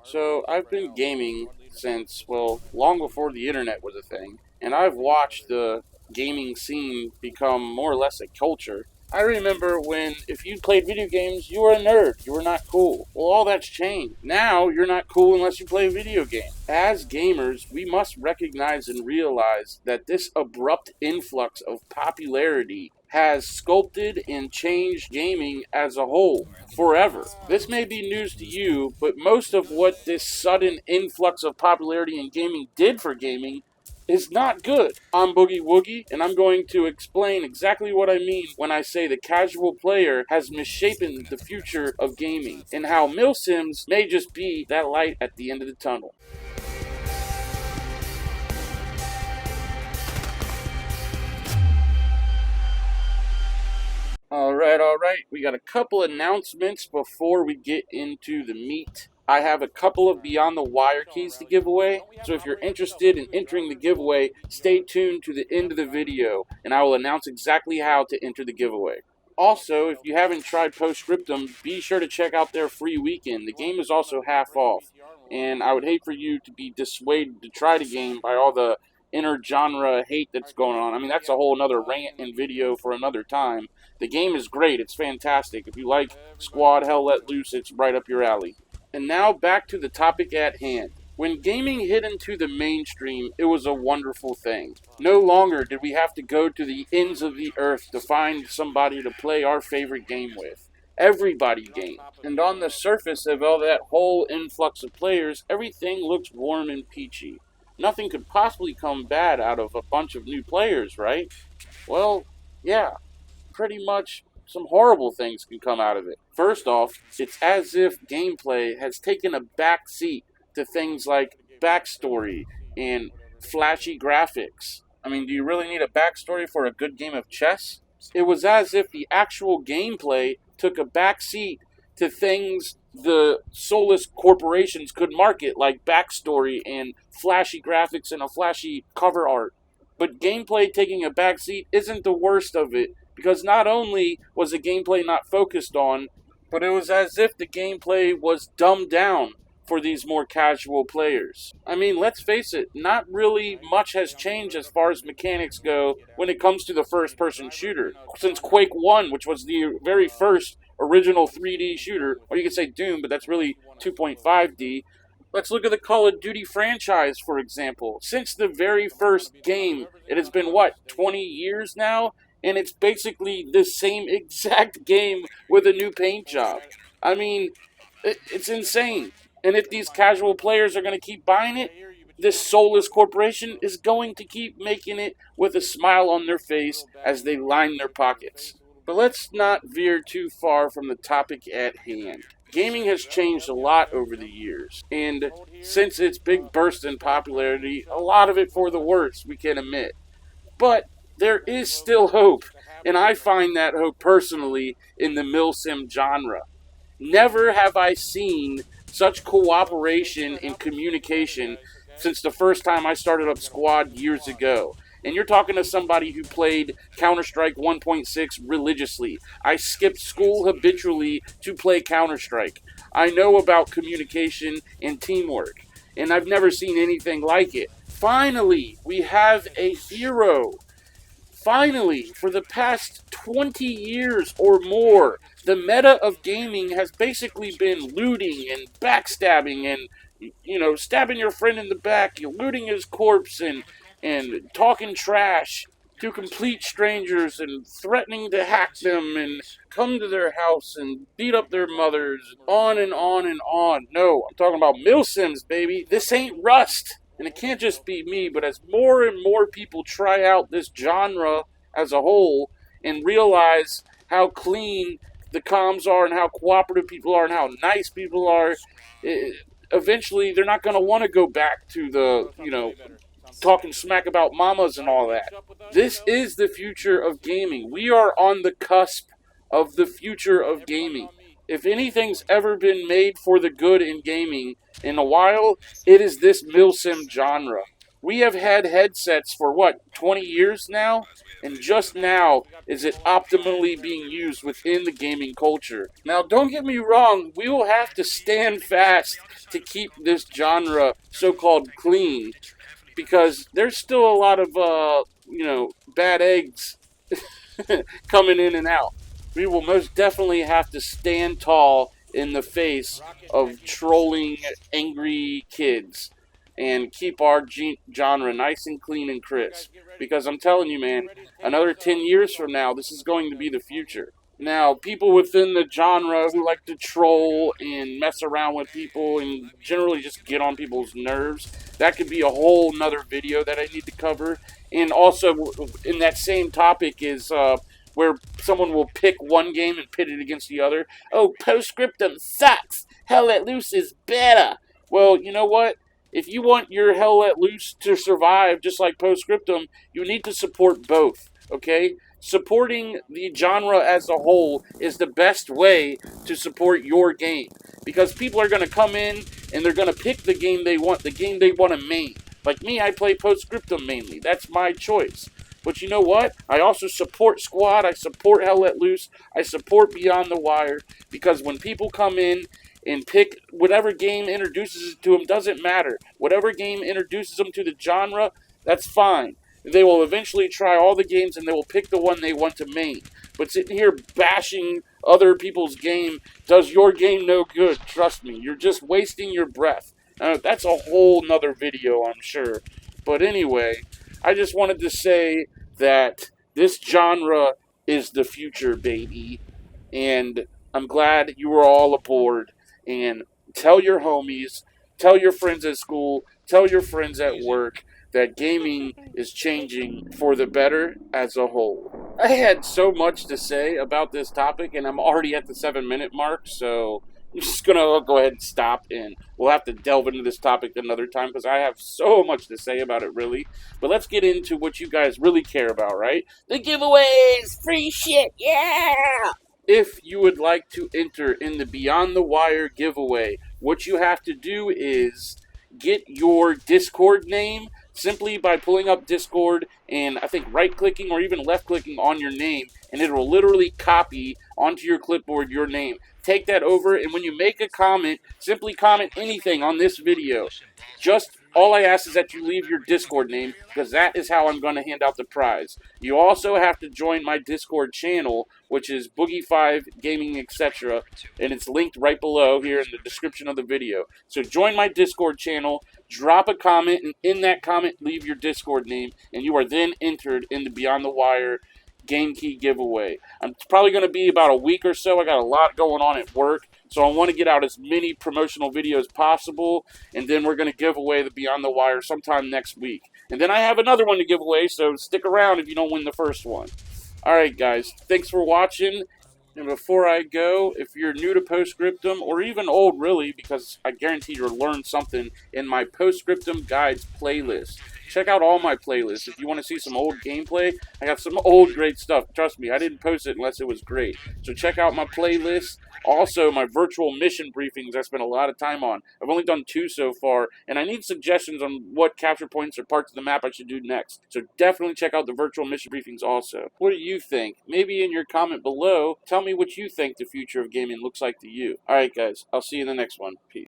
So I've been gaming since, well, long before the internet was a thing, and I've watched the gaming scene become more or less a culture. I remember when if you played video games, you were a nerd. You were not cool. Well, all that's changed. Now you're not cool unless you play a video game. As gamers, we must recognize and realize that this abrupt influx of popularity has sculpted and changed gaming as a whole forever. This may be news to you, but most of what this sudden influx of popularity in gaming did for gaming is not good. I'm Boogie Woogie, and I'm going to explain exactly what I mean when I say the casual player has misshapen the future of gaming, and how milsims may just be that light at the end of the tunnel. All right. We got a couple announcements before we get into the meat. I have a couple of Beyond the Wire keys to give away, so if you're interested in entering the giveaway, stay tuned to the end of the video, and I will announce exactly how to enter the giveaway. Also, if you haven't tried Post-Scriptum, be sure to check out their free weekend. The game is also half off, and I would hate for you to be dissuaded to try the game by all the inter-genre hate that's going on. I mean, that's a whole another rant and video for another time. The game is great. It's fantastic. If you like Squad Hell Let Loose, it's right up your alley. And now back to the topic at hand. When gaming hit into the mainstream, it was a wonderful thing. No longer did we have to go to the ends of the earth to find somebody to play our favorite game with. Everybody gamed. And on the surface of all that whole influx of players, everything looks warm and peachy. Nothing could possibly come bad out of a bunch of new players, right? Well, yeah, pretty much some horrible things can come out of it. First off, it's as if gameplay has taken a back seat to things like backstory and flashy graphics. I mean, do you really need a backstory for a good game of chess? It was as if the actual gameplay took a back seat to things the soulless corporations could market, like backstory and flashy graphics and a flashy cover art. But gameplay taking a backseat isn't the worst of it, because not only was the gameplay not focused on, but it was as if the gameplay was dumbed down for these more casual players. I mean, let's face it, not really much has changed as far as mechanics go when it comes to the first-person shooter. Since Quake 1, which was the very first original 3D shooter, or you could say Doom, but that's really 2.5D. Let's look at the Call of Duty franchise, for example. Since the very first game, it has been, 20 years now? And it's basically the same exact game with a new paint job. I mean, it's insane. And if these casual players are going to keep buying it, this soulless corporation is going to keep making it with a smile on their face as they line their pockets. But let's not veer too far from the topic at hand. Gaming has changed a lot over the years, and since its big burst in popularity, a lot of it for the worse, we can admit. But there is still hope, and I find that hope personally in the milsim genre. Never have I seen such cooperation and communication since the first time I started up Squad years ago. And you're talking to somebody who played Counter-Strike 1.6 religiously. I skipped school habitually to play Counter-Strike. I know about communication and teamwork, and I've never seen anything like it. Finally, we have a hero. Finally, for the past 20 years or more, the meta of gaming has basically been looting and backstabbing and, stabbing your friend in the back, looting his corpse and talking trash to complete strangers and threatening to hack them and come to their house and beat up their mothers, on and on and on. No, I'm talking about milsims, baby. This ain't Rust. And it can't just be me, but as more and more people try out this genre as a whole and realize how clean the comms are and how cooperative people are and how nice people are, eventually they're not going to want to go back to the, talking smack about mamas and all that. This is the future of gaming. We are on the cusp of the future of gaming. If anything's ever been made for the good in gaming in a while, it is this milsim genre. We have had headsets for what, 20 years now? And just now is it optimally being used within the gaming culture. Now, don't get me wrong, we will have to stand fast to keep this genre so-called clean, because there's still a lot of, bad eggs coming in and out. We will most definitely have to stand tall in the face of trolling angry kids and keep our genre nice and clean and crisp. Because I'm telling you, man, another 10 years from now, this is going to be the future. Now, people within the genre who like to troll and mess around with people and generally just get on people's nerves, that could be a whole nother video that I need to cover. And also, in that same topic is where someone will pick one game and pit it against the other. Oh, Post-Scriptum sucks. Hell Let Loose is better. Well, you know what? If you want your Hell Let Loose to survive just like Post-Scriptum, you need to support both, okay? Supporting the genre as a whole is the best way to support your game, because people are going to come in and they're going to pick the game they want to main. Like me, I play Post-Scriptum mainly. That's my choice. But you know what? I also support Squad. I support Hell Let Loose. I support Beyond the Wire, because when people come in and pick whatever game introduces it to them, doesn't matter. Whatever game introduces them to the genre, that's fine. They will eventually try all the games and they will pick the one they want to main. But sitting here bashing other people's game does your game no good. Trust me, you're just wasting your breath. That's a whole nother video, I'm sure. But anyway, I just wanted to say that this genre is the future, baby. And I'm glad you were all aboard. And tell your homies, tell your friends at school, tell your friends at work that gaming is changing for the better as a whole. I had so much to say about this topic, and I'm already at the 7-minute mark, so I'm just going to go ahead and stop, and we'll have to delve into this topic another time because I have so much to say about it, really. But let's get into what you guys really care about, right? The giveaways! Free shit! Yeah! If you would like to enter in the Beyond the Wire giveaway, what you have to do is get your Discord name simply by pulling up Discord and I think right-clicking or even left-clicking on your name, and it will literally copy onto your clipboard your name. Take that over, and when you make a comment, simply comment anything on this video. Just all I ask is that you leave your Discord name, because that is how I'm going to hand out the prize. You also have to join my Discord channel, which is Boogie5 Gaming, etc., and it's linked right below here in the description of the video. So join my Discord channel, drop a comment, and in that comment, leave your Discord name, and you are then entered in the Beyond the Wire Game Key giveaway. It's probably going to be about a week or so. I got a lot going on at work, so I want to get out as many promotional videos as possible, and then we're going to give away the Beyond the Wire sometime next week. And then I have another one to give away, so stick around if you don't win the first one. Alright guys, thanks for watching. And before I go, if you're new to Post-Scriptum, or even old really, because I guarantee you'll learn something in my Post-Scriptum Guides playlist. Check out all my playlists. If you want to see some old gameplay, I got some old great stuff. Trust me, I didn't post it unless it was great. So check out my playlist. Also, my virtual mission briefings I spent a lot of time on. I've only done 2 so far, and I need suggestions on what capture points or parts of the map I should do next. So definitely check out the virtual mission briefings also. What do you think? Maybe in your comment below, tell me what you think the future of gaming looks like to you. Alright guys, I'll see you in the next one. Peace.